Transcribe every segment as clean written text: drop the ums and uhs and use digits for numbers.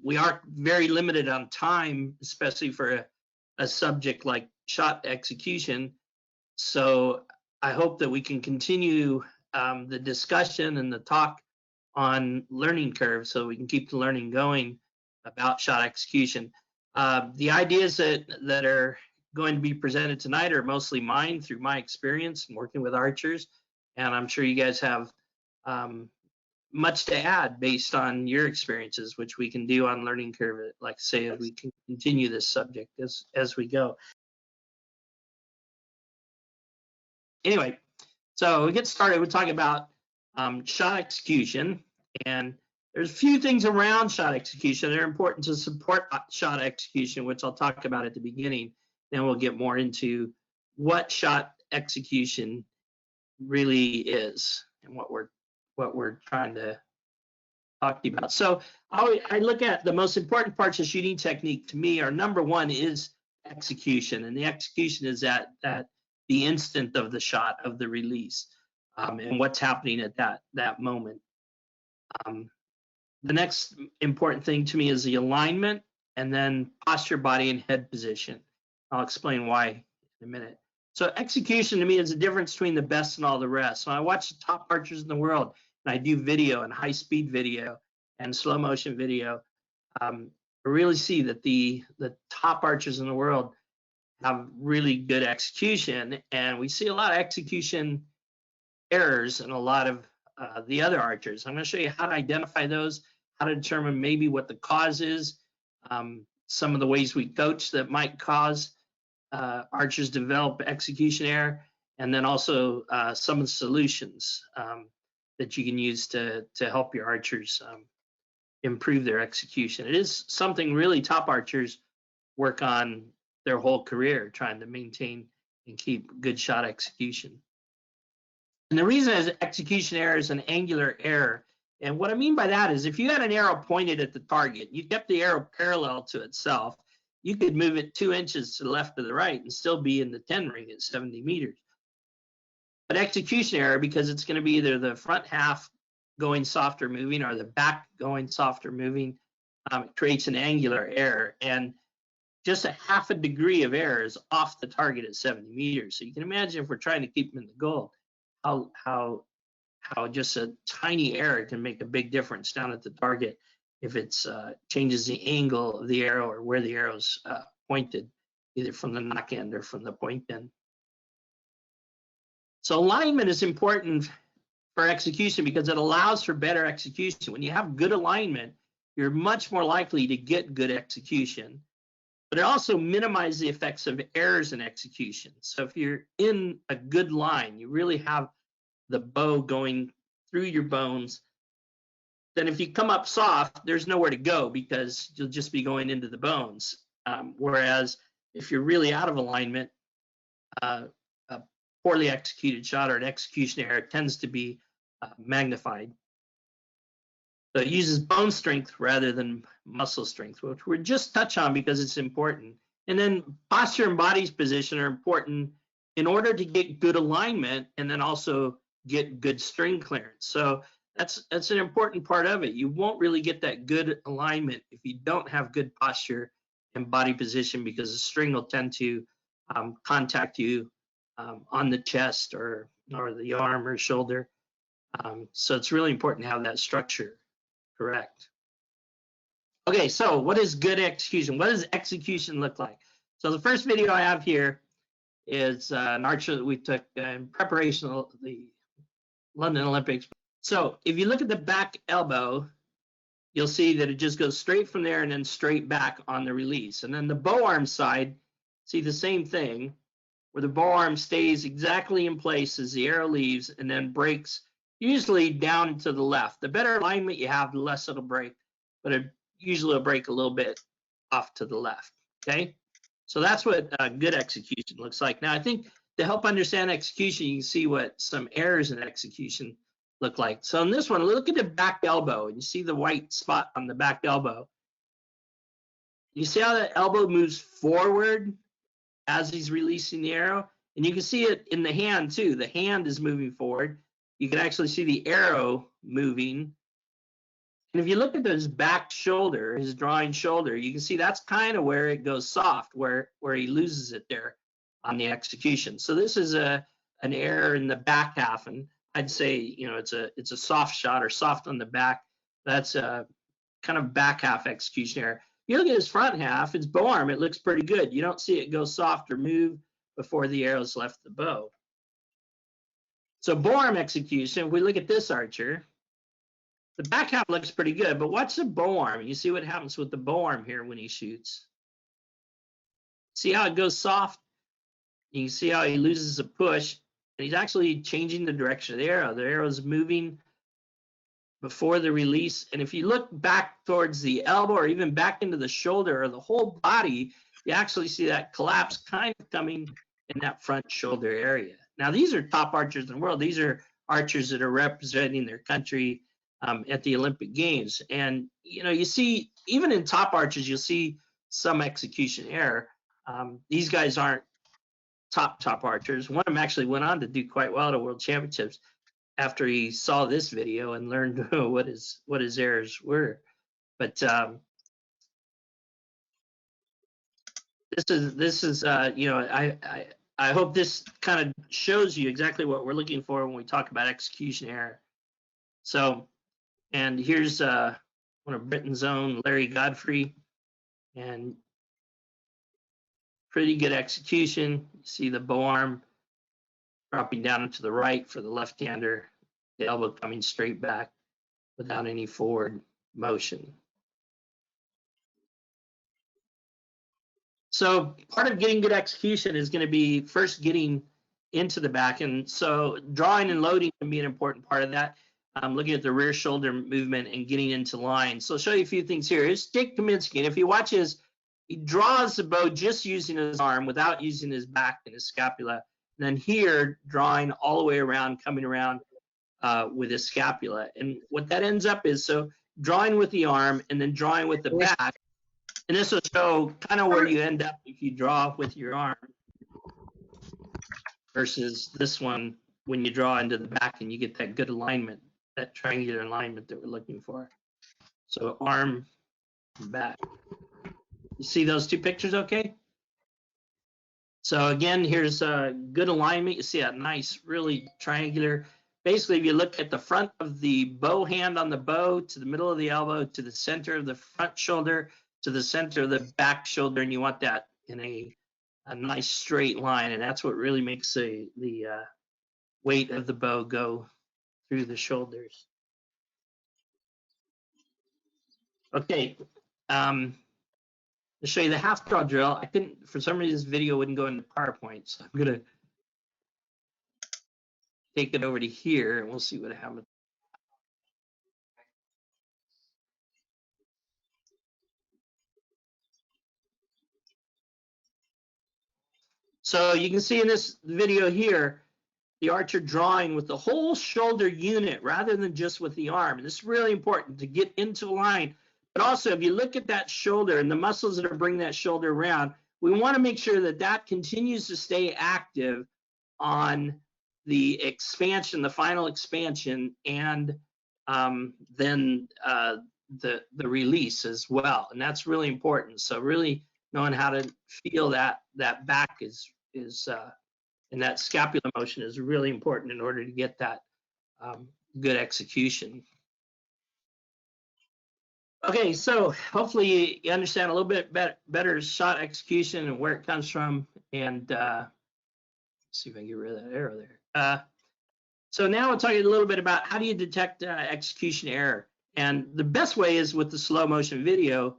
We are very limited on time, especially for a subject like shot execution. So I hope that we can continue the discussion and the talk on learning curve so we can keep the learning going about shot execution. The ideas that are going to be presented tonight are mostly mine through my experience in working with archers, and I'm sure you guys have much to add based on your experiences, which we can do on learning curve. Like I say, we can continue this subject as we go. Anyway, so we get started. We're talking about shot execution, and there's a few things around shot execution that are important to support shot execution, which I'll talk about at the beginning. Then we'll get more into what shot execution really is and what we're trying to talk to you about. So I look at the most important parts of shooting technique to me are, number one is execution, and the execution is at the instant of the shot, of the release, and what's happening at that moment. The next important thing to me is the alignment, and then posture, body, and head position. I'll explain why in a minute. So execution to me is the difference between the best and all the rest. So I watch the top archers in the world, and I do video and high-speed video and slow motion video. I really see that the top archers in the world have really good execution, and we see a lot of execution errors in a lot of the other archers. I'm going to show you how to identify those, how to determine maybe what the cause is, some of the ways we coach that might cause archers develop execution error, and then also some of the solutions that you can use to help your archers improve their execution. It is something really top archers work on their whole career, trying to maintain and keep good shot execution. And the reason is execution error is an angular error. And what I mean by that is if you had an arrow pointed at the target, you kept the arrow parallel to itself, you could move it 2 inches to the left or the right and still be in the 10 ring at 70 meters. But execution error, because it's going to be either the front half going softer moving or the back going softer moving, it creates an angular error. And just a half a degree of error is off the target at 70 meters. So you can imagine if we're trying to keep them in the goal, how just a tiny error can make a big difference down at the target if it's changes the angle of the arrow or where the arrow's pointed, either from the knock end or from the point end. So alignment is important for execution because it allows for better execution. When you have good alignment, you're much more likely to get good execution, but it also minimizes the effects of errors in execution. So if you're in a good line, you really have the bow going through your bones, then if you come up soft, there's nowhere to go because you'll just be going into the bones. Whereas if you're really out of alignment, a poorly executed shot or an execution error tends to be magnified. So it uses bone strength rather than muscle strength, which we'll just touch on because it's important. And then posture and body position are important in order to get good alignment and then also get good string clearance. So that's an important part of it. You won't really get that good alignment if you don't have good posture and body position because the string will tend to contact you on the chest or the arm or shoulder. So it's really important to have that structure correct. Okay, so what is good execution? What does execution look like? So the first video I have here is an archer that we took in preparation of the London Olympics. So if you look at the back elbow, you'll see that it just goes straight from there and then straight back on the release. And then the bow arm side, see the same thing, where the bow arm stays exactly in place as the arrow leaves and then breaks usually down to the left. The better alignment you have, the less it'll break, but it usually will break a little bit off to the left, okay? So that's what good execution looks like. Now, I think to help understand execution, you can see what some errors in execution look like. So in this one, look at the back elbow, and you see the white spot on the back elbow. You see how the elbow moves forward as he's releasing the arrow? And you can see it in the hand too. The hand is moving forward. You can actually see the arrow moving And if you look at his back shoulder, his drawing shoulder, you can see that's kind of where it goes soft, where he loses it there on the execution. So this is an error in the back half, and I'd say, you know, it's a soft shot or soft on the back. That's a kind of back half execution error. You look at his front half, his bow arm, it looks pretty good. You don't see it go soft or move before the arrow's left the bow. So bow arm execution, if we look at this archer, the back half looks pretty good, but watch the bow arm. You see what happens with the bow arm here when he shoots. See how it goes soft? You can see how he loses a push, and he's actually changing the direction of the arrow. The arrow's moving before the release. And if you look back towards the elbow or even back into the shoulder or the whole body, you actually see that collapse kind of coming in that front shoulder area. Now, these are top archers in the world. These are archers that are representing their country at the Olympic Games. And, you know, you see, even in top archers, you'll see some execution error. These guys aren't top archers. One of them actually went on to do quite well at World Championships after he saw this video and learned what his errors were. But this is you know, I hope this kind of shows you exactly what we're looking for when we talk about execution error. So, and here's one of Britain's own, Larry Godfrey, and pretty good execution. You see the bow arm dropping down to the right for the left-hander, the elbow coming straight back without any forward motion. So part of getting good execution is going to be first getting into the back, and so drawing and loading can be an important part of that. Looking at the rear shoulder movement and getting into line. So I'll show you a few things here. Here's Jake Kaminsky, and if you watch he draws the bow just using his arm without using his back and his scapula. And then here, drawing all the way around, coming around with his scapula. And what that ends up is, so drawing with the arm and then drawing with the back. And this will show kind of where you end up if you draw with your arm versus this one when you draw into the back and you get that good alignment, that triangular alignment that we're looking for. So arm and back. You see those two pictures okay? So again, here's a good alignment. You see that nice, really triangular. Basically, if you look at the front of the bow hand on the bow, to the middle of the elbow, to the center of the front shoulder, to the center of the back shoulder, and you want that in a nice straight line, and that's what really makes the weight of the bow go through the shoulders. Okay, to show you the half draw drill, I couldn't, for some reason this video wouldn't go into PowerPoint, so I'm gonna take it over to here and we'll see what happens. So you can see in this video here, the archer drawing with the whole shoulder unit rather than just with the arm. And this is really important to get into line. But also, if you look at that shoulder and the muscles that are bringing that shoulder around, we want to make sure that that continues to stay active on the expansion, the final expansion, and then the release as well. And that's really important. So really knowing how to feel that back is and that scapular motion is really important in order to get that good execution. Okay, so hopefully you understand a little bit better shot execution and where it comes from. And let's see if I can get rid of that arrow there. So now we'll talk a little bit about how do you detect execution error. And the best way is with the slow motion video,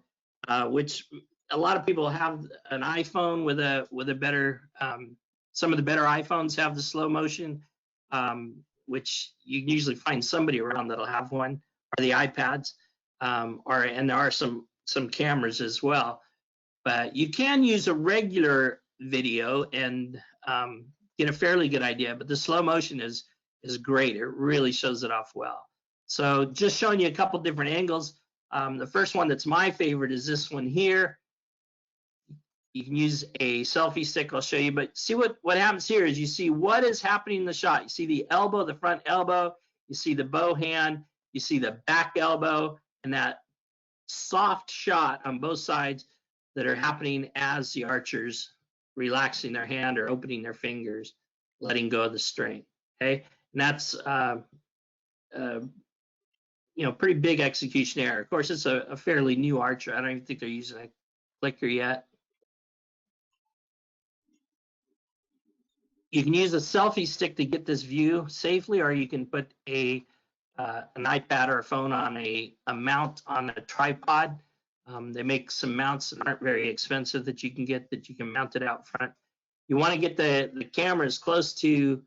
which a lot of people have an iPhone with a better, some of the better iPhones have the slow motion, which you can usually find somebody around that'll have one, or the iPads. And there are some cameras as well, but you can use a regular video and get a fairly good idea. But the slow motion is great. It really shows it off well. So just showing you a couple different angles. The first one that's my favorite is this one here. You can use a selfie stick. I'll show you. But see what happens here is you see what is happening in the shot. You see the elbow, the front elbow. You see the bow hand. You see the back elbow. and that soft shot on both sides that are happening as the archer's relaxing their hand or opening their fingers, letting go of the string. Okay, and that's pretty big execution error. Of course, it's a fairly new archer. I don't even think they're using a clicker yet. You can use a selfie stick to get this view safely, or you can put an iPad or a phone on a mount on a tripod. They make some mounts that aren't very expensive that you can get that you can mount it out front. You want to get the camera as close to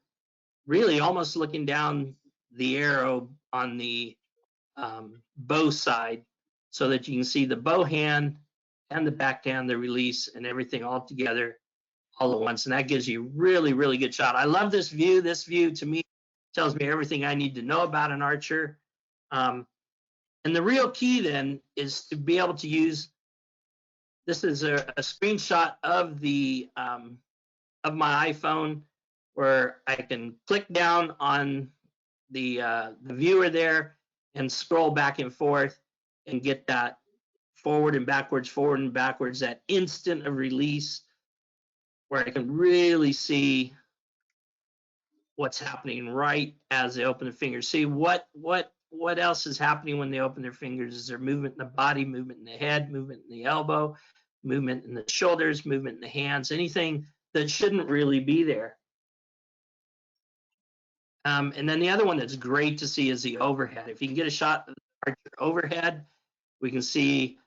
really almost looking down the arrow on the bow side so that you can see the bow hand and the backhand, the release, and everything all together all at once. And that gives you really, really good shot. I love this view. This view to me tells me everything I need to know about an archer. And the real key then is to be able to use, this is a screenshot of the of my iPhone where I can click down on the viewer there and scroll back and forth and get that forward and backwards, that instant of release where I can really see what's happening right as they open the fingers. See what else is happening when they open their fingers? Is there movement in the body, movement in the head, movement in the elbow, movement in the shoulders, movement in the hands, anything that shouldn't really be there. And then the other one that's great to see is the overhead. If you can get a shot of the archer overhead, we can see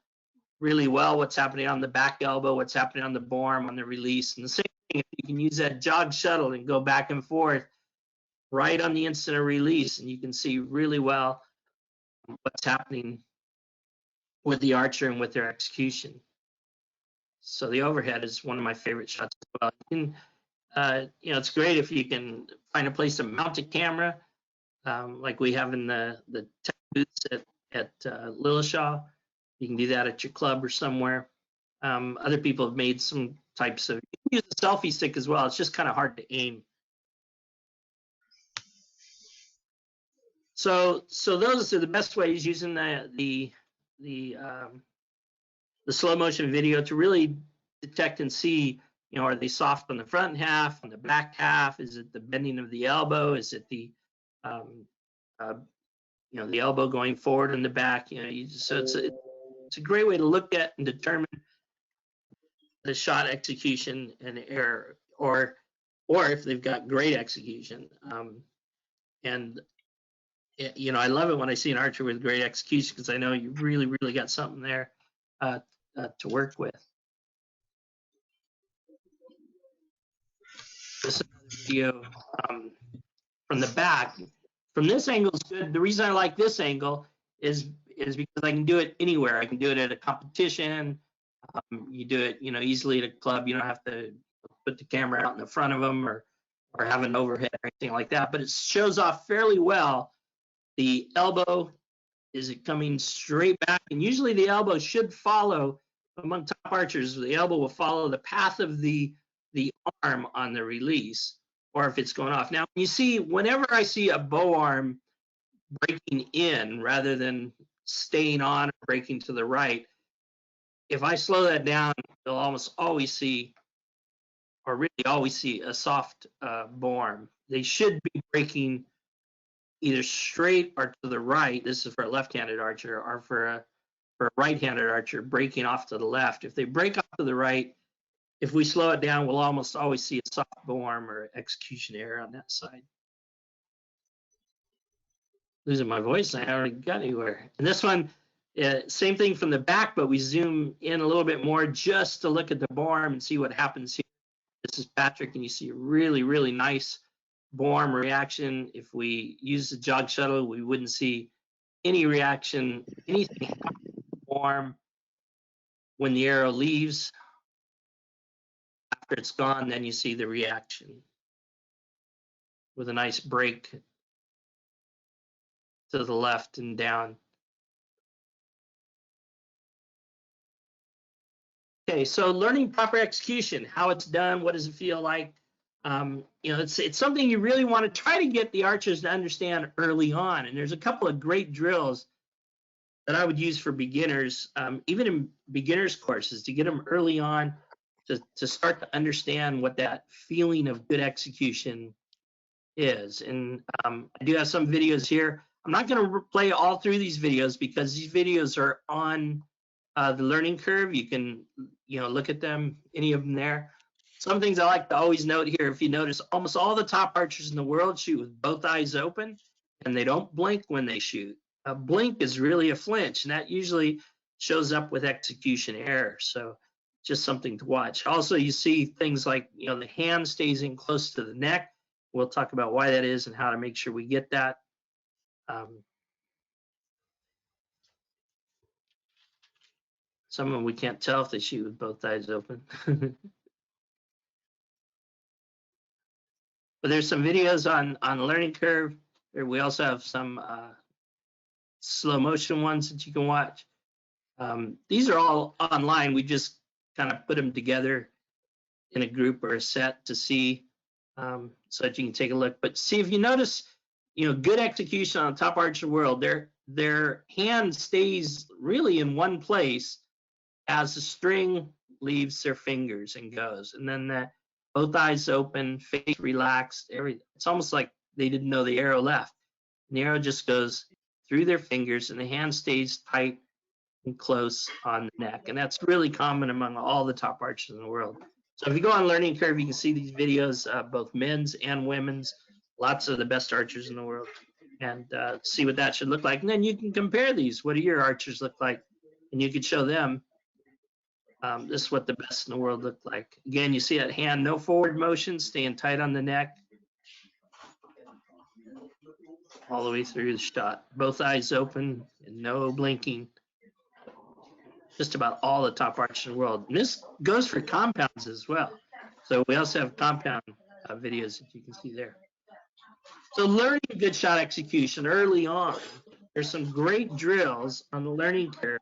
really well what's happening on the back elbow, what's happening on the boarm, on the release. And the same thing, if you can use that jog shuttle and go back and forth right on the instant of release, and you can see really well what's happening with the archer and with their execution. So the overhead is one of my favorite shots as well. You can, it's great if you can find a place to mount a camera, like we have in the tech booths at Lillishaw. You can do that at your club or somewhere. Other people have made some types of, you can use a selfie stick as well. It's just kind of hard to aim. So those are the best ways, using the slow motion video to really detect and see, are they soft on the front half, on the back half? Is it the bending of the elbow? Is it the the elbow going forward and the back? So it's a great way to look at and determine the shot execution and error, or if they've got great execution. I love it when I see an archer with great execution, because I know you really, really got something there to work with. This is another video from the back. From this angle is good. The reason I like this angle is because I can do it anywhere. I can do it at a competition. You do it, easily at a club. You don't have to put the camera out in the front of them or have an overhead or anything like that. But it shows off fairly well. The elbow, is it coming straight back? And usually the elbow should follow, among top archers, the elbow will follow the path of the arm on the release, or if it's going off. Now, you see, whenever I see a bow arm breaking in rather than staying on or breaking to the right, if I slow that down, you'll almost always see, or really always see, a soft bow arm. They should be breaking either straight or to the right. This is for a left-handed archer, or for a right-handed archer breaking off to the left. If they break off to the right, if we slow it down, we'll almost always see a soft bow arm or execution error on that side. Losing my voice, I haven't got anywhere. And this one, same thing from the back, but we zoom in a little bit more just to look at the bow arm and see what happens here. This is Patrick, and you see a really, really nice bow arm reaction. If we use the jog shuttle, we wouldn't see any reaction, anything happen to the bow arm when the arrow leaves. After it's gone, then you see the reaction with a nice break to the left and down. Okay, so learning proper execution, how it's done, what does it feel like? It's something you really want to try to get the archers to understand early on. And there's a couple of great drills that I would use for beginners, even in beginners courses, to get them early on to start to understand what that feeling of good execution is. And I do have some videos here. I'm not going to play all through these videos because these videos are on the learning curve. You can, look at them, any of them there. Some things I like to always note here, if you notice, almost all the top archers in the world shoot with both eyes open, and they don't blink when they shoot. A blink is really a flinch, and that usually shows up with execution error. So just something to watch. Also, you see things like, the hand stays in close to the neck. We'll talk about why that is and how to make sure we get that. Some of them we can't tell if they shoot with both eyes open. But there's some videos on the learning curve. We also have some slow motion ones that you can watch. These are all online. We just kind of put them together in a group or a set to see, so that you can take a look. But see, if you notice, good execution on the top archer world, their hand stays really in one place as the string leaves their fingers and goes, and then both eyes open, face relaxed. It's almost like they didn't know the arrow left. And the arrow just goes through their fingers, and the hand stays tight and close on the neck. And that's really common among all the top archers in the world. So if you go on Learning Curve, you can see these videos, both men's and women's, lots of the best archers in the world, and see what that should look like. And then you can compare these. What do your archers look like? And you could show them, this is what the best in the world look like. Again, you see that hand, no forward motion, staying tight on the neck all the way through the shot. Both eyes open and no blinking. Just about all the top archers in the world. And this goes for compounds as well. So we also have compound videos that you can see there. So learning good shot execution early on, there's some great drills on the learning curve.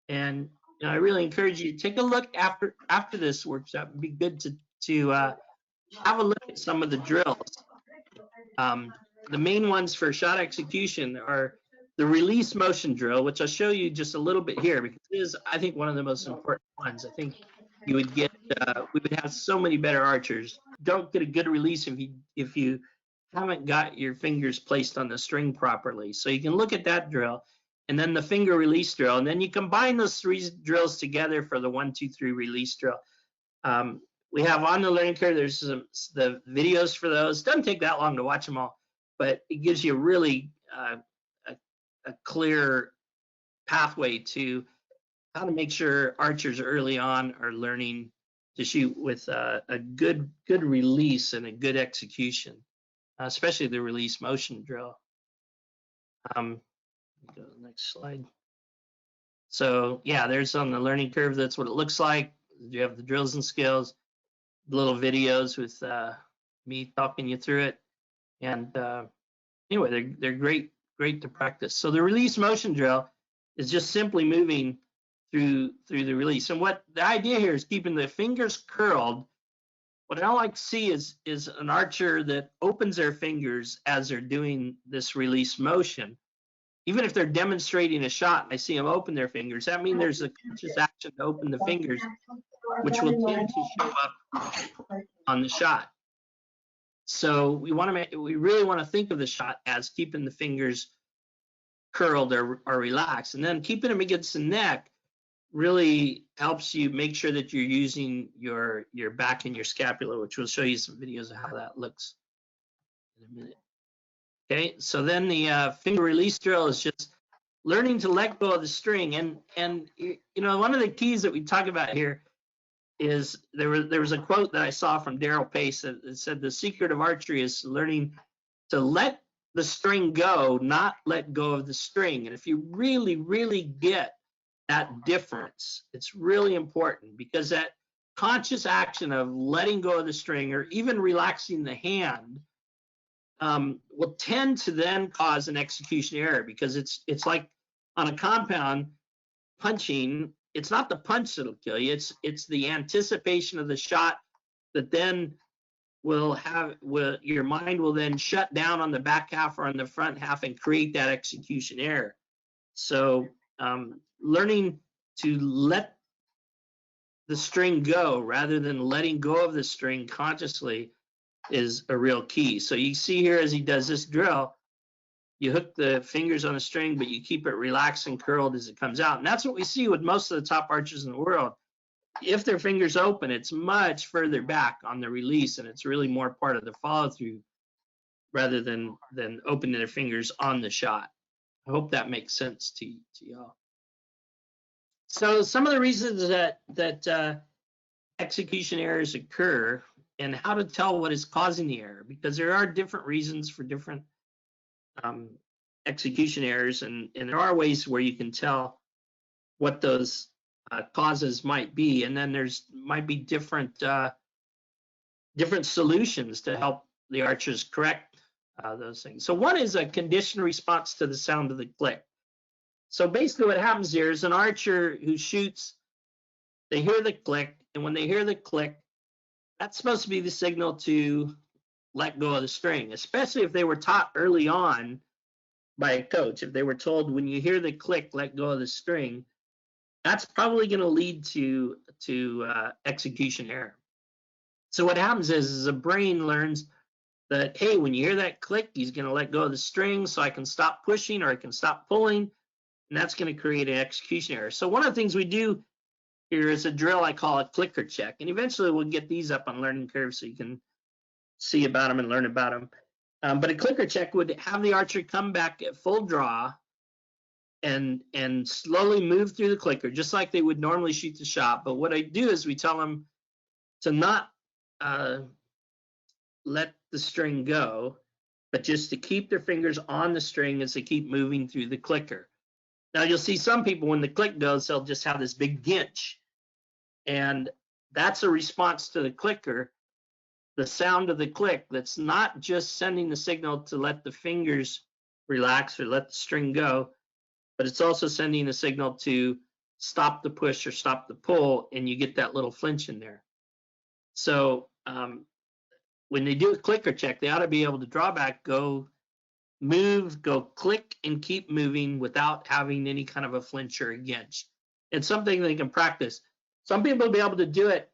And I really encourage you to take a look after this workshop. It'd be good to have a look at some of the drills. The main ones for shot execution are the release motion drill, which I'll show you just a little bit here, because it is, I think, one of the most important ones. I think you would get, we would have so many better archers. Don't get a good release if you haven't got your fingers placed on the string properly. So you can look at that drill, and then the finger release drill, and then you combine those three drills together for the 1, 2, 3 release drill. We have on the learning curve, there's the videos for those. Doesn't take that long to watch them all, but it gives you really a clear pathway to how to make sure archers early on are learning to shoot with a good release and a good execution, especially the release motion drill. Go to the next slide. So yeah, there's on the learning curve, that's what it looks like. You have the drills and skills, little videos with me talking you through it. And anyway, they're great to practice. So the release motion drill is just simply moving through the release. And what the idea here is keeping the fingers curled. What I like to see is an archer that opens their fingers as they're doing this release motion. Even if they're demonstrating a shot and I see them open their fingers, that means there's a conscious action to open the fingers, which will tend to show up on the shot. So we really want to think of the shot as keeping the fingers curled or relaxed, and then keeping them against the neck really helps you make sure that you're using your back and your scapula, which we'll show you some videos of how that looks in a minute. Okay, so then the finger release drill is just learning to let go of the string, and one of the keys that we talk about here is there was a quote that I saw from Daryl Pace that said the secret of archery is learning to let the string go, not let go of the string. And if you really get that difference, it's really important, because that conscious action of letting go of the string or even relaxing the hand will tend to then cause an execution error, because it's like on a compound punching. It's not the punch that'll kill you. It's the anticipation of the shot that then your mind will then shut down on the back half or on the front half and create that execution error. So learning to let the string go rather than letting go of the string consciously is a real key. So you see here as he does this drill, you hook the fingers on the string, but you keep it relaxed and curled as it comes out. And that's what we see with most of the top archers in the world. If their fingers open, it's much further back on the release, and it's really more part of the follow through rather than opening their fingers on the shot. I hope that makes sense to y'all. So some of the reasons that execution errors occur and how to tell what is causing the error, because there are different reasons for different execution errors, and there are ways where you can tell what those causes might be, and then there's might be different solutions to help the archers correct those things. So one is a conditioned response to the sound of the click. So basically what happens here is an archer who shoots, they hear the click, and when they hear the click, that's supposed to be the signal to let go of the string, especially if they were taught early on by a coach. If they were told when you hear the click, let go of the string, that's probably going to lead to execution error. So what happens is the brain learns that, hey, when you hear that click, he's going to let go of the string, so I can stop pushing or I can stop pulling, and that's going to create an execution error. So one of the things we do here is a drill I call a clicker check, and eventually we'll get these up on Learning Curve so you can see about them and learn about them. But a clicker check would have the archer come back at full draw and slowly move through the clicker, just like they would normally shoot the shot. But what I do is we tell them to not let the string go, but just to keep their fingers on the string as they keep moving through the clicker. Now you'll see some people, when the click goes, they'll just have this big ginch, and that's a response to the clicker, the sound of the click. That's not just sending the signal to let the fingers relax or let the string go, but it's also sending a signal to stop the push or stop the pull, and you get that little flinch in there. So when they do a clicker check, they ought to be able to draw back, go move, go click, and keep moving without having any kind of a flinch or a ginch. It's something they can practice. Some people will be able to do it.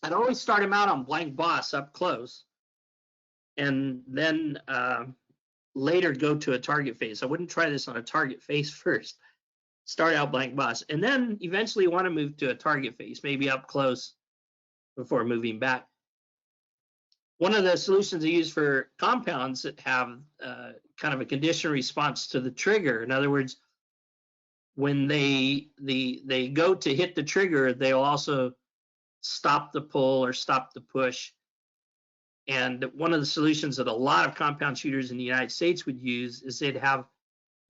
I'd always start them out on blank boss up close, and then later go to a target face. I wouldn't try this on a target face first. Start out blank boss, and then eventually want to move to a target face, maybe up close before moving back. One of the solutions I use for compounds that have kind of a conditioned response to the trigger. In other words, when they go to hit the trigger, they'll also stop the pull or stop the push. And one of the solutions that a lot of compound shooters in the United States would use is they'd have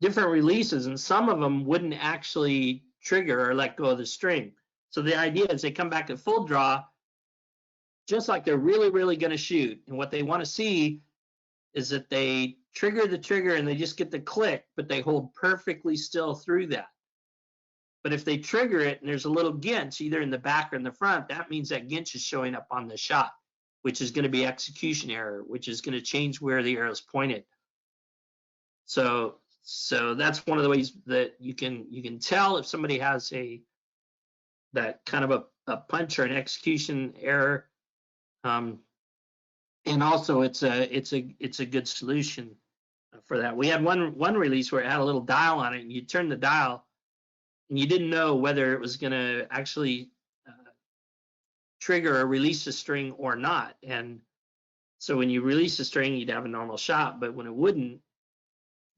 different releases, and some of them wouldn't actually trigger or let go of the string. So the idea is they come back at full draw, just like they're really, really going to shoot. And what they want to see is that they trigger the trigger and they just get the click, but they hold perfectly still through that. But if they trigger it and there's a little ginch, either in the back or in the front, that means that ginch is showing up on the shot, which is going to be execution error, which is going to change where the arrow is pointed. So that's one of the ways that you can tell if somebody has that kind of a punch or an execution error. And also it's a good solution for that. We had one release where it had a little dial on it, and you turn the dial and you didn't know whether it was going to actually trigger or release the string or not. And so when you release the string, you'd have a normal shot, but when it wouldn't,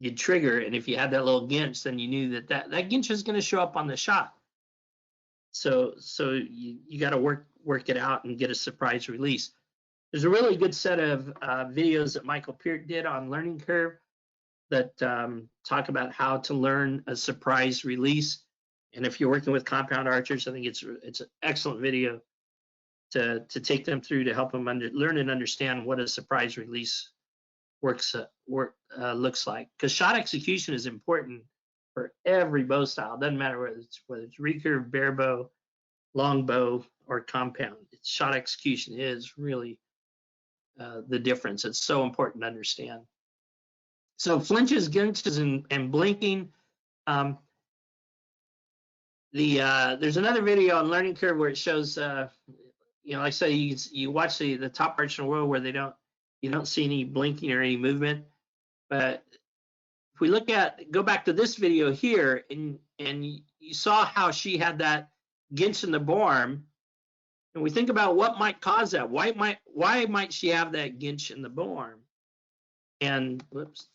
you'd trigger it. And if you had that little ginch, then you knew that ginch is going to show up on the shot. So you got to work it out and get a surprise release. There's a really good set of videos that Michael Peart did on Learning Curve that talk about how to learn a surprise release. And if you're working with compound archers, I think it's an excellent video to take them through to help them learn and understand what a surprise release looks like. Because shot execution is important for every bow style. It doesn't matter whether it's recurve, bare bow, long bow, or compound. Shot execution is really the difference. It's so important to understand. So flinches, ginches, and blinking. There's another video on Learning Curve where it shows, you know, like I say, you watch the top arch in the world where you don't see any blinking or any movement. But if we go back to this video here, and you saw how she had that ginch in the borm, and we think about what might cause that. Why might she have that ginch in the borm? And whoops,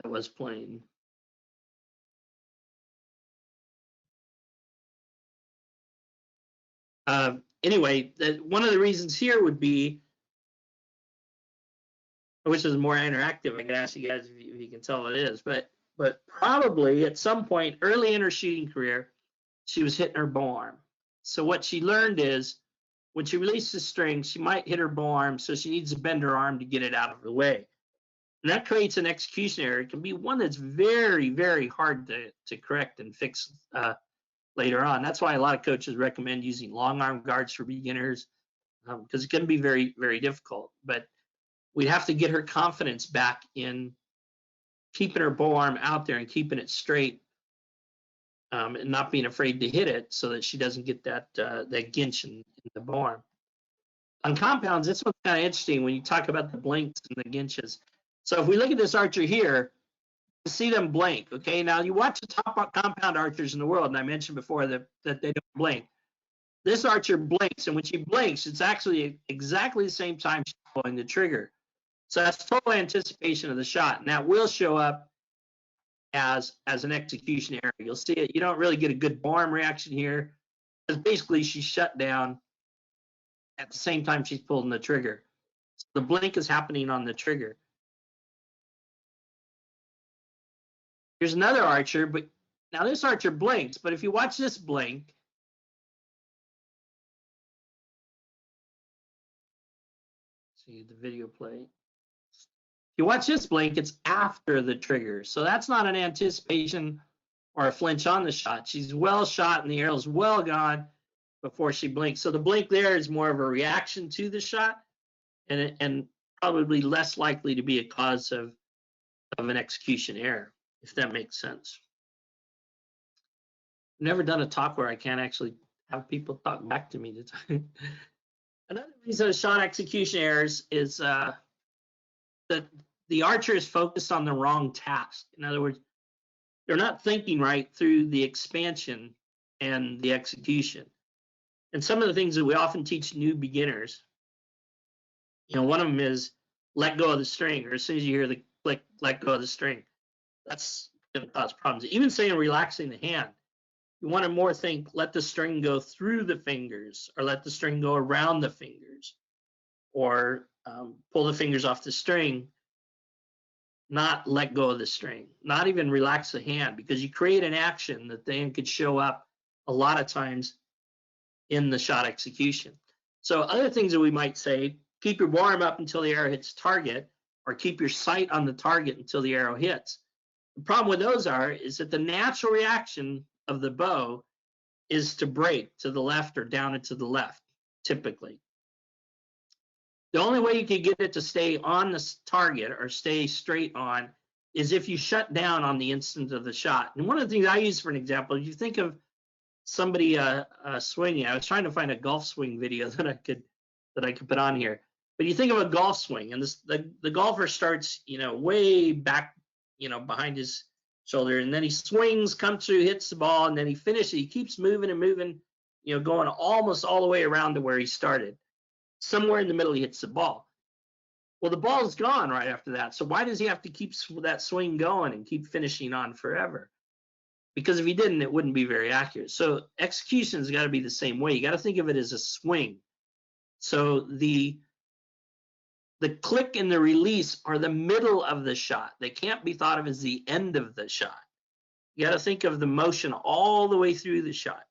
that was playing. Anyway, one of the reasons here would be, which is more interactive. I can ask you guys if you can tell what it is, but probably at some point early in her shooting career, she was hitting her bow-arm. So what she learned is when she releases the string, she might hit her bow-arm, so she needs to bend her arm to get it out of the way. And that creates an execution error. It can be one that's very, very hard to correct and fix later on. That's why a lot of coaches recommend using long arm guards for beginners, because it can be very, very difficult. But we have to get her confidence back in keeping her bow arm out there and keeping it straight, and not being afraid to hit it, so that she doesn't get that ginch in the bow arm. On compounds, this one's kind of interesting when you talk about the blinks and the ginches. So if we look at this archer here, you see them blink. Okay, now you watch the top compound archers in the world, and I mentioned before that they don't blink. This archer blinks, and when she blinks, it's actually exactly the same time she's pulling the trigger. So that's total anticipation of the shot, and that will show up as an execution error. You'll see it. You don't really get a good arm reaction here, because basically she's shut down at the same time she's pulling the trigger. So the blink is happening on the trigger. Here's another archer, but now this archer blinks, but if you watch this blink, see the video play. If you watch this blink, it's after the trigger. So that's not an anticipation or a flinch on the shot. She's well shot and the arrow's well gone before she blinks. So the blink there is more of a reaction to the shot, and probably less likely to be a cause of an execution error, if that makes sense. I've never done a talk where I can't actually have people talk back to me. Another reason of shot execution errors is that the archer is focused on the wrong task. In other words, they're not thinking right through the expansion and the execution. And some of the things that we often teach new beginners, you know, one of them is let go of the string, or as soon as you hear the click, let go of the string. That's going to cause problems. Even saying relaxing the hand, you want to more think let the string go through the fingers, or let the string go around the fingers, or pull the fingers off the string, not let go of the string, not even relax the hand, because you create an action that then could show up a lot of times in the shot execution. So other things that we might say, keep your arm up until the arrow hits target, or keep your sight on the target until the arrow hits. The problem with those is that the natural reaction of the bow is to break to the left or down and to the left, typically. The only way you can get it to stay on the target or stay straight on is if you shut down on the instant of the shot. And one of the things I use for an example, if you think of somebody swinging, I was trying to find a golf swing video that I could put on here. But you think of a golf swing, and the golfer starts, you know, way back, you know, behind his shoulder, and then he swings, comes through, hits the ball, and then he finishes. He keeps moving and moving, you know, going almost all the way around to where he started. Somewhere in the middle, he hits the ball. Well, the ball's gone right after that. So why does he have to keep that swing going and keep finishing on forever? Because if he didn't, it wouldn't be very accurate. So execution's got to be the same way. You got to think of it as a swing. So the click and the release are the middle of the shot. They can't be thought of as the end of the shot. You got to think of the motion all the way through the shot.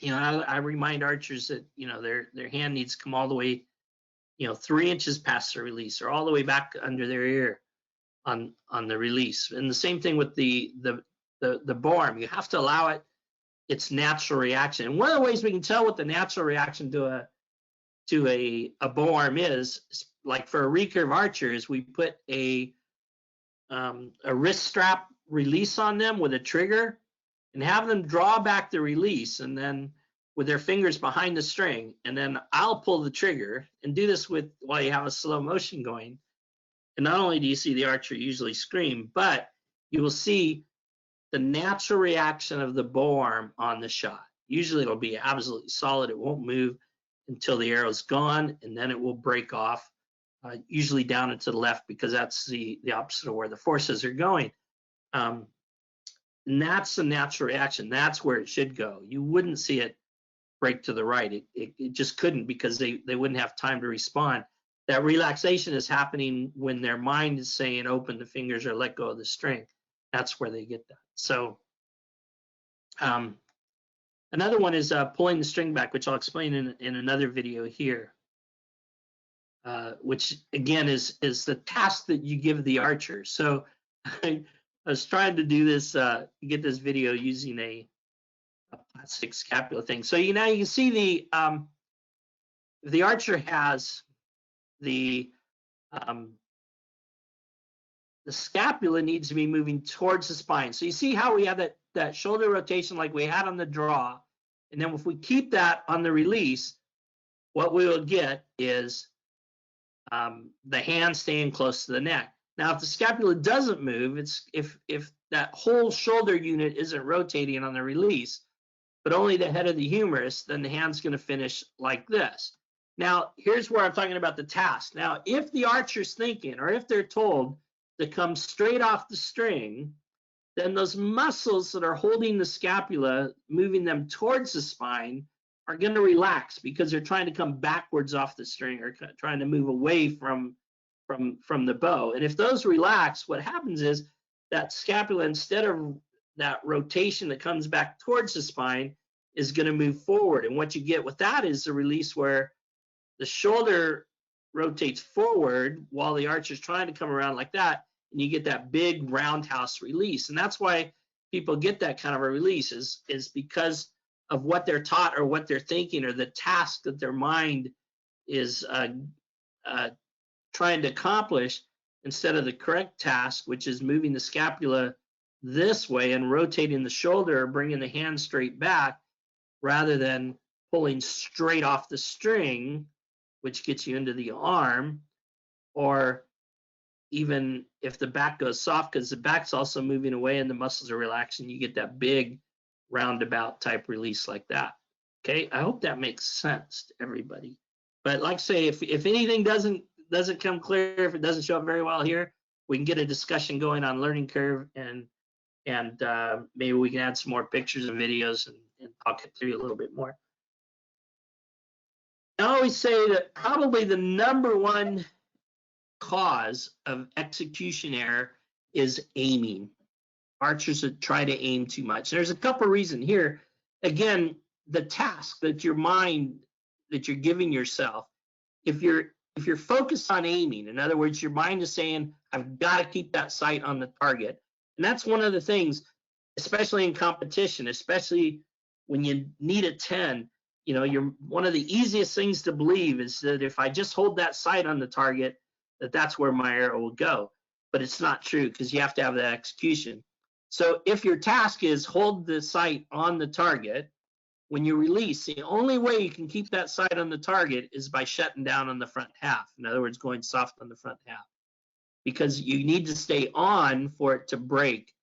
You know, I remind archers that, you know, their hand needs to come all the way, you know, 3 inches past the release, or all the way back under their ear on the release. And the same thing with the bow arm. You have to allow it its natural reaction. And one of the ways we can tell what the natural reaction to a bow arm is, like for a recurve archer, is we put a wrist strap release on them with a trigger. and have them draw back the release, and then with their fingers behind the string, and then I'll pull the trigger, and do this with while you have a slow motion going. And not only do you see the archer usually scream, but you will see the natural reaction of the bow arm on the shot. Usually it'll be absolutely solid. It won't move until the arrow's gone, and then it will break off, usually down and to the left, because that's the opposite of where the forces are going. And that's the natural reaction. That's where it should go. You wouldn't see it break to the right. It just couldn't, because they wouldn't have time to respond. That relaxation is happening when their mind is saying open the fingers or let go of the string. That's where they get that. So another one is pulling the string back, which I'll explain in another video here, which again is the task that you give the archer. So I was trying to do this, get this video using a plastic scapula thing. So you can see the archer has the scapula needs to be moving towards the spine. So you see how we have that shoulder rotation like we had on the draw, and then if we keep that on the release, what we will get is the hand staying close to the neck. Now, if the scapula doesn't move, if that whole shoulder unit isn't rotating on the release, but only the head of the humerus, then the hand's going to finish like this. Now, here's where I'm talking about the task. Now, if the archer's thinking, or if they're told to come straight off the string, then those muscles that are holding the scapula, moving them towards the spine, are going to relax, because they're trying to come backwards off the string, or trying to move away from the bow. And if those relax, what happens is that scapula, instead of that rotation that comes back towards the spine, is going to move forward. And what you get with that is the release where the shoulder rotates forward while the archer's trying to come around like that, and you get that big roundhouse release. And that's why people get that kind of a release, is because of what they're taught, or what they're thinking, or the task that their mind is trying to accomplish, instead of the correct task, which is moving the scapula this way and rotating the shoulder, or bringing the hand straight back, rather than pulling straight off the string, which gets you into the arm, or even if the back goes soft, because the back's also moving away and the muscles are relaxing, you get that big roundabout type release like that. Okay, I hope that makes sense to everybody. But like I say, if anything doesn't come clear, if it doesn't show up very well here, we can get a discussion going on learning curve, and maybe we can add some more pictures and videos, and talk it through a little bit more. I always say that probably the #1 cause of execution error is aiming. Archers that try to aim too much. There's a couple reasons here. Again, the task that your mind, that you're giving yourself, if you're focused on aiming, in other words, your mind is saying, I've got to keep that sight on the target. And that's one of the things, especially in competition, especially when you need a 10, one of the easiest things to believe is that if I just hold that sight on the target, that's where my arrow will go. But it's not true, because you have to have that execution. So if your task is hold the sight on the target, when you release, the only way you can keep that sight on the target is by shutting down on the front half. In other words, going soft on the front half, because you need to stay on for it to break.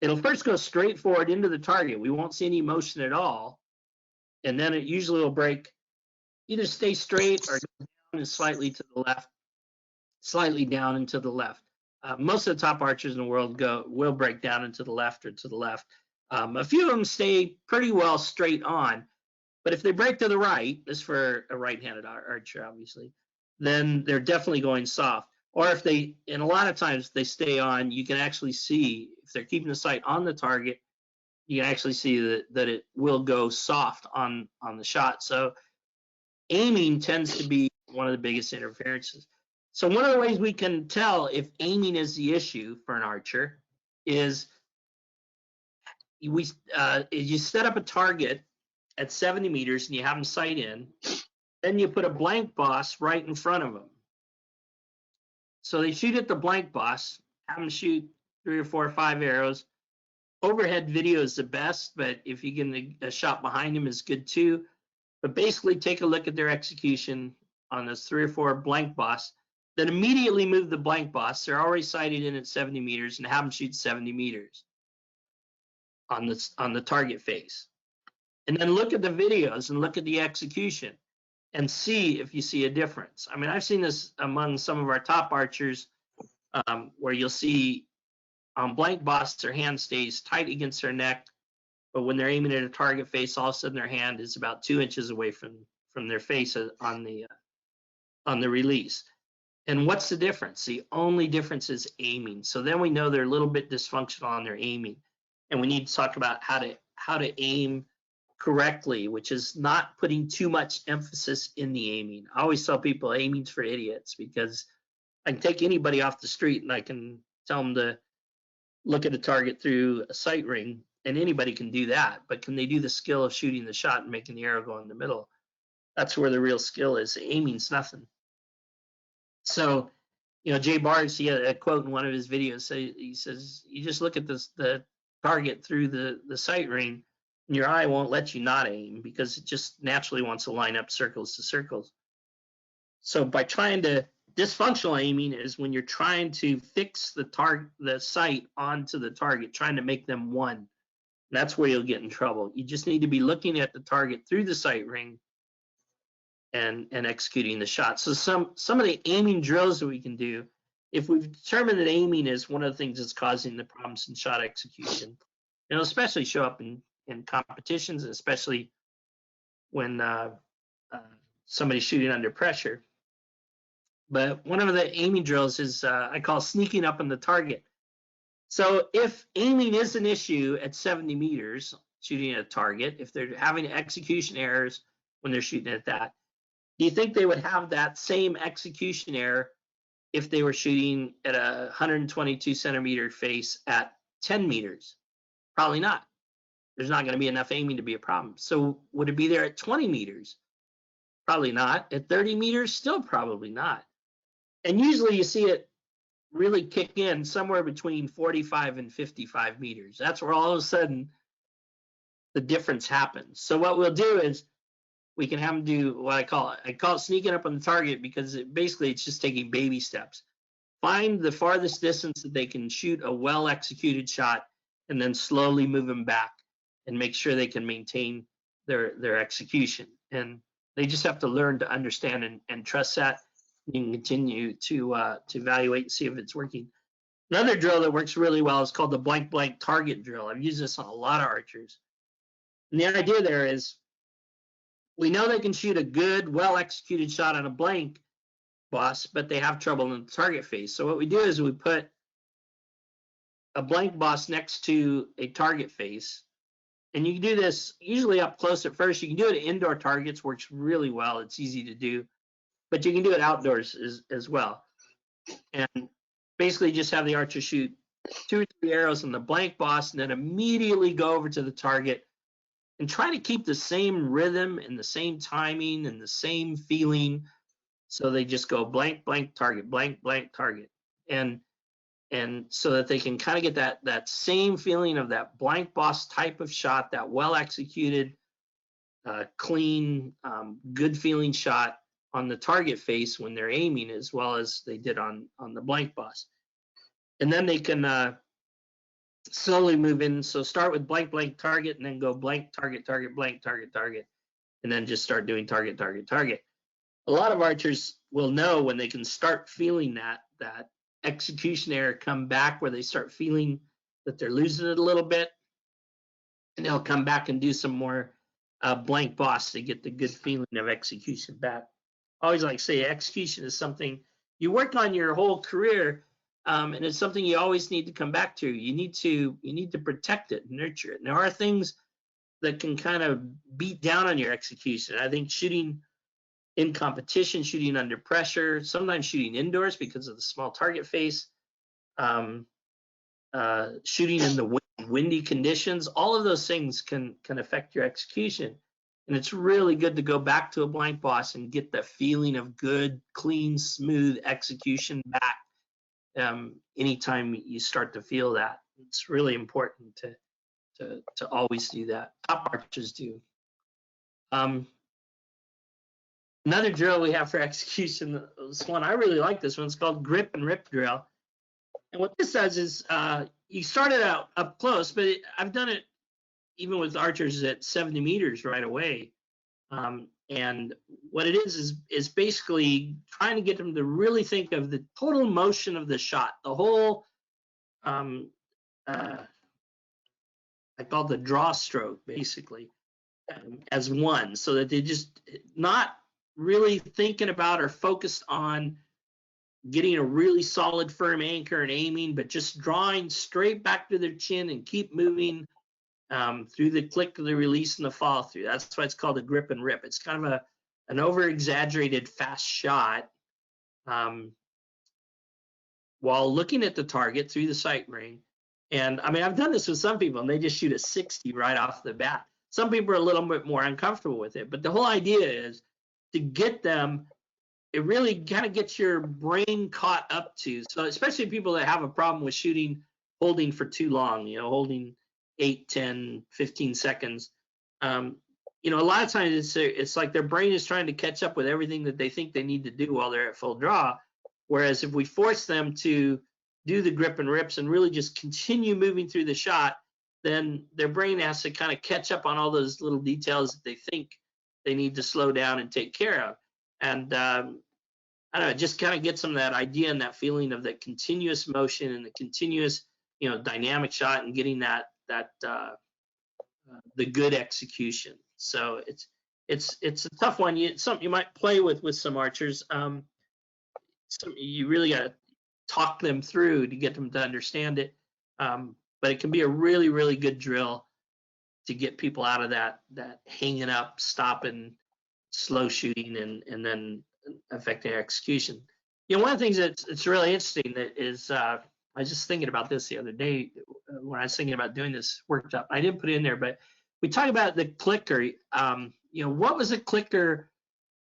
It'll first go straight forward into the target. We won't see any motion at all. And then it usually will break, either stay straight or go down and slightly to the left, slightly down and to the left. Most of the top archers in the world will break down and to the left or to the left. A few of them stay pretty well straight on, but if they break to the right, this is for a right-handed archer, obviously, then they're definitely going soft. Or if they, and a lot of times they stay on, you can actually see, if they're keeping the sight on the target, you can actually see that it will go soft on the shot. So aiming tends to be one of the biggest interferences. So one of the ways we can tell if aiming is the issue for an archer is you set up a target at 70 meters and you have them sight in, then you put a blank boss right in front of them. So they shoot at the blank boss, have them shoot 3 or 4 or 5 arrows, Overhead video is the best, but if you get a shot behind him is good too. But basically take a look at their execution on this 3 or 4 blank boss, then immediately move the blank boss. They're already sighted in at 70 meters and have them shoot 70 meters on the target face. And then look at the videos and look at the execution and see if you see a difference. I mean, I've seen this among some of our top archers where you'll see on blank boss, their hand stays tight against their neck, but when they're aiming at a target face, all of a sudden their hand is about 2 inches away from their face on the release. And what's the difference? The only difference is aiming. So then we know they're a little bit dysfunctional on their aiming, and we need to talk about how to aim correctly, which is not putting too much emphasis in the aiming. I always tell people aiming's for idiots, because I can take anybody off the street and I can tell them to look at a target through a sight ring, and anybody can do that. But can they do the skill of shooting the shot and making the arrow go in the middle? That's where the real skill is. Aiming's nothing. So, you know, Jay Barnes, he had a quote in one of his videos. He says, you just look at the target through the sight ring, and your eye won't let you not aim, because it just naturally wants to line up circles to circles. So by trying to, dysfunctional aiming is when you're trying to fix the sight onto the target, trying to make them one. That's where you'll get in trouble. You just need to be looking at the target through the sight ring and executing the shot. So some of the aiming drills that we can do, if we've determined that aiming is one of the things that's causing the problems in shot execution, it'll especially show up in competitions, especially when somebody's shooting under pressure. But one of the aiming drills is I call sneaking up on the target. So if aiming is an issue at 70 meters, shooting at a target, if they're having execution errors when they're shooting at that, do you think they would have that same execution error if they were shooting at a 122 centimeter face at 10 meters? Probably not. There's not going to be enough aiming to be a problem. So would it be there at 20 meters? Probably not. At 30 meters? Still probably not. And usually you see it really kick in somewhere between 45 and 55 meters. That's where all of a sudden the difference happens. So what we'll do is we can have them do what I call it sneaking up on the target, because basically it's just taking baby steps. Find the farthest distance that they can shoot a well-executed shot, and then slowly move them back and make sure they can maintain their execution. And they just have to learn to understand and trust that. You can continue to evaluate and see if it's working. Another drill that works really well is called the blank blank target drill. I've used this on a lot of archers. And the idea there is we know they can shoot a good, well-executed shot on a blank boss, but they have trouble in the target face. So what we do is we put a blank boss next to a target face. And you can do this usually up close at first. You can do it at indoor targets, works really well. It's easy to do. But you can do it outdoors as well. And basically just have the archer shoot 2 or 3 arrows on the blank boss, and then immediately go over to the target and try to keep the same rhythm and the same timing and the same feeling. So they just go blank, blank, target, blank, blank, target. And so that they can kind of get that same feeling of that blank boss type of shot, that well-executed, clean, good feeling shot on the target face when they're aiming, as well as they did on the blank boss. And then they can slowly move in. So start with blank, blank, target, and then go blank, target, target, blank, target, target, and then just start doing target, target, target. A lot of archers will know when they can start feeling that execution error come back, where they start feeling that they're losing it a little bit, and they'll come back and do some more blank boss to get the good feeling of execution back. I always like to say execution is something you work on your whole career, and it's something you always need to come back to. You need to protect it, nurture it. And there are things that can kind of beat down on your execution. I think shooting in competition, shooting under pressure, sometimes shooting indoors because of the small target face, shooting in the windy conditions, all of those things can affect your execution. And it's really good to go back to a blank boss and get the feeling of good, clean, smooth execution back anytime you start to feel that. It's really important to always do that. Top archers do. Another drill we have for execution, this one, I really like this one. It's called grip and rip drill. And what this does is you start it out up close, but I've done it even with archers at 70 meters right away. And what it is basically trying to get them to really think of the total motion of the shot, the whole, I call it the draw stroke, basically, as one, so that they just not really thinking about or focused on getting a really solid, firm anchor and aiming, but just drawing straight back to their chin and keep moving through the click, the release, and the follow through. That's why it's called a grip and rip. It's kind of an over exaggerated fast shot while looking at the target through the sight ring. And I mean, I've done this with some people and they just shoot a 60 right off the bat. Some people are a little bit more uncomfortable with it, but the whole idea is to get them, it really kind of gets your brain caught up to. So especially people that have a problem with shooting, holding for too long, holding 8, 10, 15 seconds. A lot of times it's like their brain is trying to catch up with everything that they think they need to do while they're at full draw. Whereas if we force them to do the grip and rips and really just continue moving through the shot, then their brain has to kind of catch up on all those little details that they think they need to slow down and take care of. And I don't know, it just kind of gets them that idea and that feeling of that continuous motion and the continuous, dynamic shot and getting the good execution. So it's a tough one. It's something you might play with some archers. You really got to talk them through to get them to understand it. But it can be a really, really good drill to get people out of that hanging up, stopping, slow shooting, and then affecting execution. One of the things that's really interesting that is, I was just thinking about this the other day when I was thinking about doing this workshop. I didn't put it in there, but we talk about the clicker. What was a clicker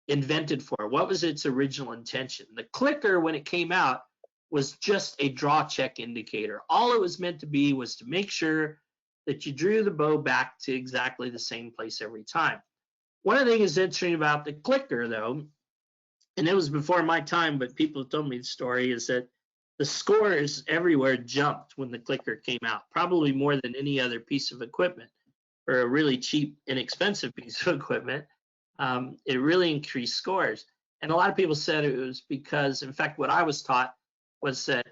invented for? What was its original intention? The clicker, when it came out, was just a draw check indicator. All it was meant to be was to make sure that you drew the bow back to exactly the same place every time. One of the things that's interesting about the clicker, though, and it was before my time, but people told me the story, is that the scores everywhere jumped when the clicker came out, probably more than any other piece of equipment. For a really cheap, inexpensive piece of equipment, it really increased scores. And a lot of people said it was because, in fact, what I was taught was that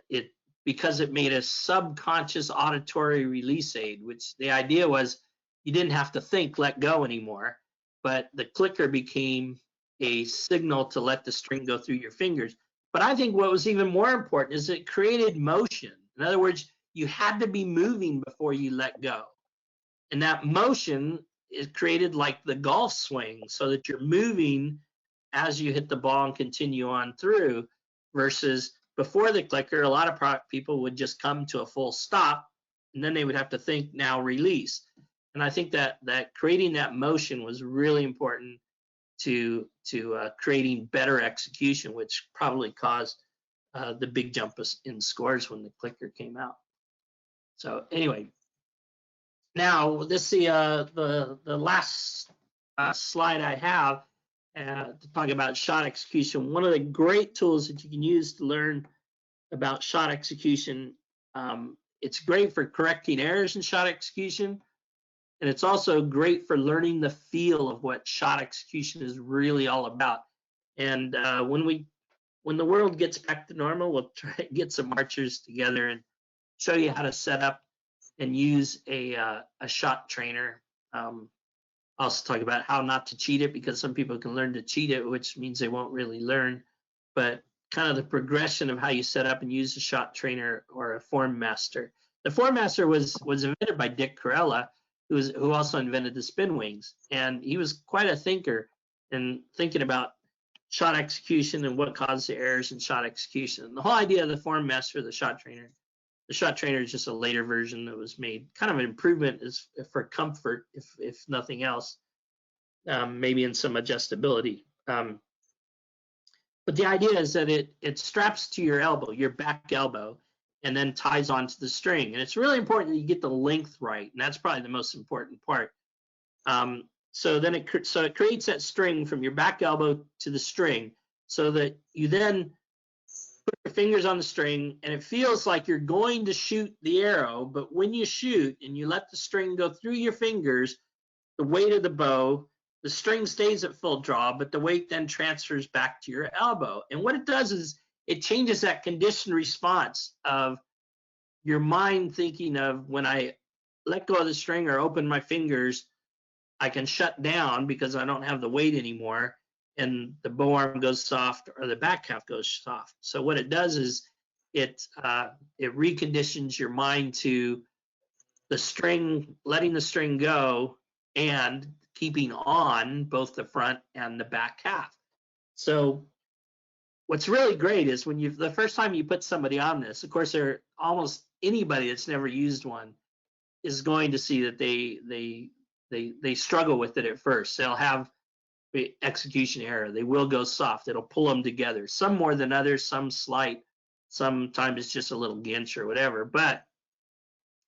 because it made a subconscious auditory release aid, which the idea was you didn't have to think, let go anymore, but the clicker became a signal to let the string go through your fingers. But I think what was even more important is it created motion. In other words, you had to be moving before you let go. And that motion is created like the golf swing, so that you're moving as you hit the ball and continue on through, versus before the clicker, a lot of people would just come to a full stop and then they would have to think, now release. And I think that creating that motion was really important to creating better execution, which probably caused the big jump in scores when the clicker came out. So anyway, now this is the last slide I have to talk about shot execution. One of the great tools that you can use to learn about shot execution, it's great for correcting errors in shot execution, and it's also great for learning the feel of what shot execution is really all about. And when the world gets back to normal, we'll try to get some archers together and show you how to set up and use a shot trainer. Also talk about how not to cheat it, because some people can learn to cheat it, which means they won't really learn. But kind of the progression of how you set up and use a shot trainer or a form master. The form master was invented by Dick Corella, who also invented the spin wings, and he was quite a thinker in thinking about shot execution and what caused the errors in shot execution. And the whole idea of the form master, the shot trainer is just a later version that was made, kind of an improvement is for comfort, if nothing else, maybe in some adjustability. But the idea is that it straps to your elbow, your back elbow, and then ties onto the string. And it's really important that you get the length right, and that's probably the most important part. So then it creates that string from your back elbow to the string, so that you then put your fingers on the string, and it feels like you're going to shoot the arrow. But when you shoot and you let the string go through your fingers, the weight of the bow, the string stays at full draw, but the weight then transfers back to your elbow. And what it does is it changes that conditioned response of your mind thinking of, when I let go of the string or open my fingers, I can shut down because I don't have the weight anymore, and the bow arm goes soft or the back half goes soft. So what it does is it reconditions your mind to the string, letting the string go and keeping on both the front and the back half. So what's really great is when the first time you put somebody on this, of course, almost anybody that's never used one is going to see that they struggle with it at first. They'll have the execution error. They will go soft. It'll pull them together. Some more than others, some slight. Sometimes it's just a little ginch or whatever. But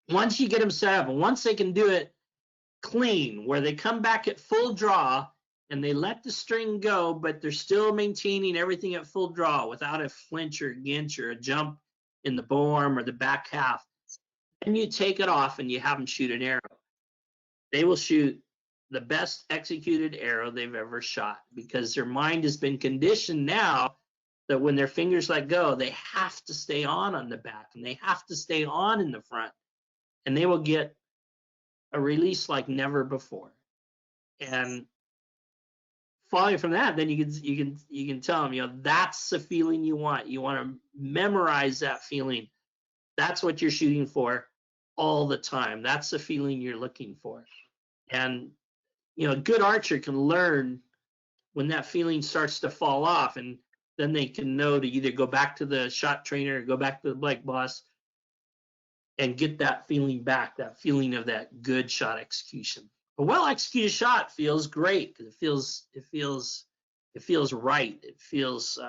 once you get them set up, and once they can do it clean, where they come back at full draw and they let the string go, but they're still maintaining everything at full draw without a flinch or a ginch or a jump in the bow arm or the back half, then you take it off and you have them shoot an arrow. They will shoot the best executed arrow they've ever shot, because their mind has been conditioned now that when their fingers let go, they have to stay on the back, and they have to stay on in the front, and they will get a release like never before. And following from that, then you can tell them, that's the feeling you want. You want to memorize that feeling. That's what you're shooting for all the time. That's the feeling you're looking for. And a good archer can learn when that feeling starts to fall off, and then they can know to either go back to the shot trainer or go back to the Blake boss and get that feeling back, that feeling of that good shot execution. A well-executed shot feels great because it feels right. It feels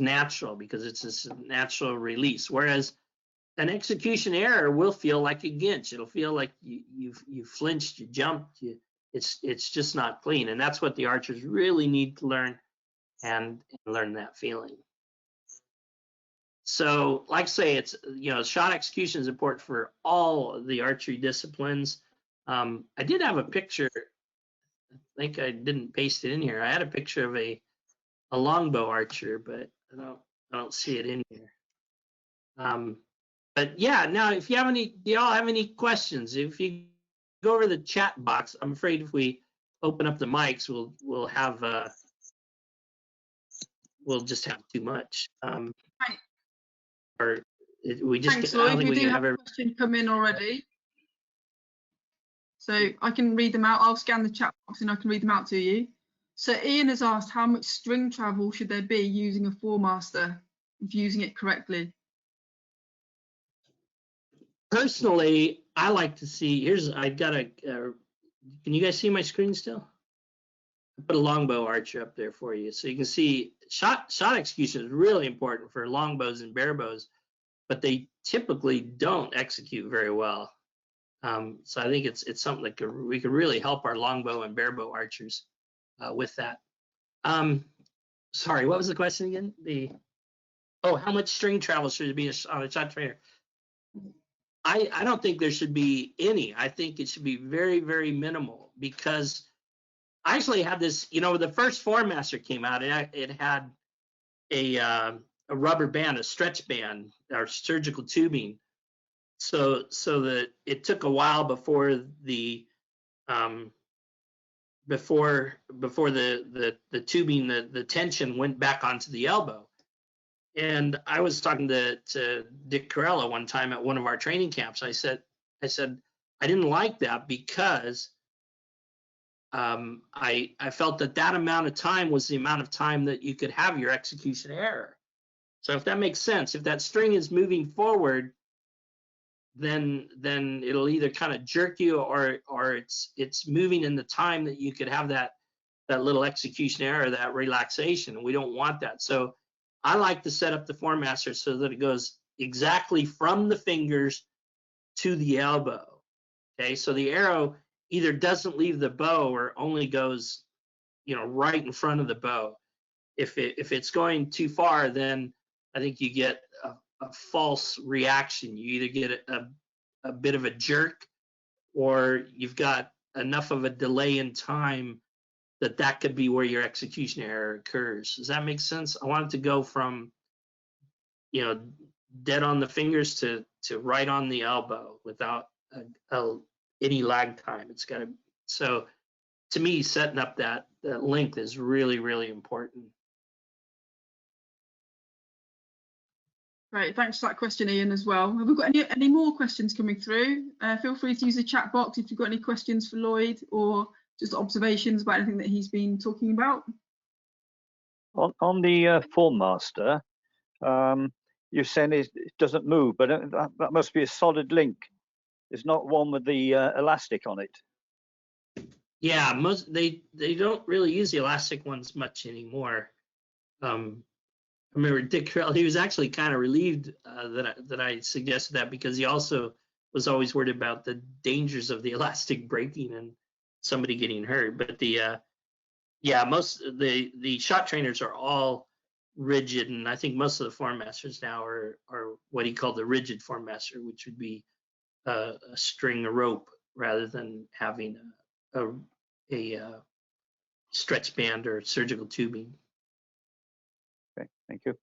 natural because it's this natural release. Whereas an execution error will feel like a ginch. It'll feel like you flinched, you jumped, it's just not clean. And that's what the archers really need to learn, and learn that feeling. So, like I say, it's shot execution is important for all of the archery disciplines. I did have a picture. I think I didn't paste it in here. I had a picture of a longbow archer, but I don't see it in here. But yeah, now if you have do y'all have any questions? If you go over the chat box, I'm afraid if we open up the mics, we'll just have too much. Or we just Thanks, Lloyd. We do have a question come in already, so I can read them out. I'll scan the chat box and I can read them out to you. So Ian has asked, how much string travel should there be using a 4-master if using it correctly? Personally, I like to see. I got a. Can you guys see my screen still? I put a longbow archer up there for you, so you can see shot execution is really important for longbows and barebows, but they typically don't execute very well. So I think it's something that we could really help our longbow and barebow archers with that. Sorry, what was the question again? How much string travel should it be on a shot trainer? I don't think there should be any. I think it should be very, very minimal, because I actually had this, when the first 4-master came out, it had a rubber band, a stretch band, or surgical tubing. So that it took a while before the tubing, the tension went back onto the elbow. And I was talking to Dick Corella one time at one of our training camps. I said I didn't like that because I felt that amount of time was the amount of time that you could have your execution error. So if that makes sense, if that string is moving forward, then it'll either kind of jerk you or it's moving in the time that you could have that little execution error, that relaxation. We don't want that. So I like to set up the Foremaster so that it goes exactly from the fingers to the elbow. Okay, so the arrow either doesn't leave the bow or only goes, right in front of the bow. If it's going too far, then I think you get a false reaction. You either get a bit of a jerk, or you've got enough of a delay in time that could be where your execution error occurs. Does that make sense? I want it to go from, dead on the fingers to right on the elbow without any lag time. It's got to. So to me, setting up that length is really, really important. Great, thanks for that question, Ian, as well. Have we got any more questions coming through? Feel free to use the chat box if you've got any questions for Lloyd or just observations about anything that he's been talking about. On the Foremaster, you're saying it doesn't move, but that must be a solid link. There's not one with the elastic on it. Yeah, they don't really use the elastic ones much anymore. I remember Dick Carell, he was actually kind of relieved that I suggested that, because he also was always worried about the dangers of the elastic breaking and somebody getting hurt. But most the shot trainers are all rigid, and I think most of the Foremasters now are what he called the rigid Foremaster, which would be a string, a rope, rather than having a stretch band or surgical tubing. Okay, thank you.